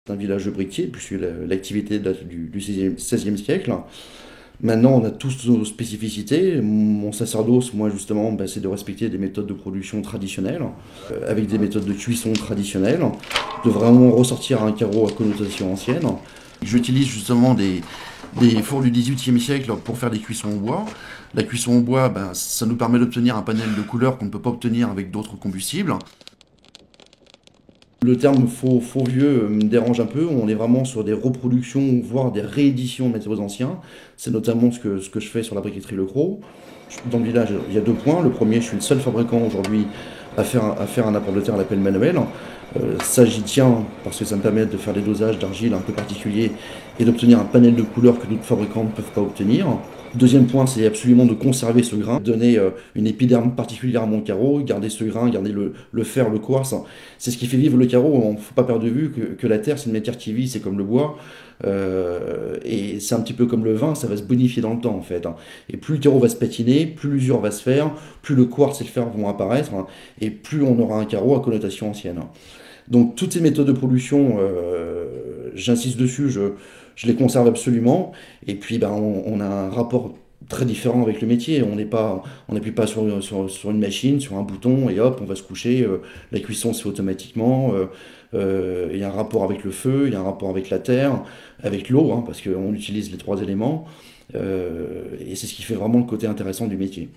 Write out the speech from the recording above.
C'est un village briquier, puisque l'activité date du XVIe siècle. Maintenant, on a tous nos spécificités. Mon sacerdoce, moi, justement, c'est de respecter des méthodes de production traditionnelles, avec des méthodes de cuisson traditionnelles, de vraiment ressortir un carreau à connotation ancienne. J'utilise justement des fours du XVIIIe siècle pour faire des cuissons au bois. La cuisson au bois, ça nous permet d'obtenir un panel de couleurs qu'on ne peut pas obtenir avec d'autres combustibles. Le terme faux vieux me dérange un peu. On est vraiment sur des reproductions, voire des rééditions de matériaux anciens. C'est notamment ce que je fais sur la briqueterie Le Cros. Dans le village, il y a deux points. Le premier, je suis le seul fabricant aujourd'hui à faire un apport de terre à la pelle manuelle. Ça, j'y tiens parce que ça me permet de faire des dosages d'argile un peu particuliers et d'obtenir un panel de couleurs que d'autres fabricants ne peuvent pas obtenir. Deuxième point, c'est absolument de conserver ce grain, donner une épiderme particulière à mon carreau, garder ce grain, garder le fer, le quartz. C'est ce qui fait vivre le carreau. Il ne faut pas perdre de vue que la terre, c'est une matière qui vit, c'est comme le bois. Et c'est un petit peu comme le vin, ça va se bonifier dans le temps en fait. Et plus le carreau va se patiner, plus l'usure va se faire, plus le quartz et le fer vont apparaître, et plus on aura un carreau à connotation ancienne. Donc toutes ces méthodes de production, j'insiste dessus, je les conserve absolument. Et puis on a un rapport très différent avec le métier. On n'appuie pas sur une machine, sur un bouton, et hop, on va se coucher. La cuisson se fait automatiquement. Il y a un rapport avec le feu, il y a un rapport avec la terre, avec l'eau, parce qu'on utilise les trois éléments. Et c'est ce qui fait vraiment le côté intéressant du métier.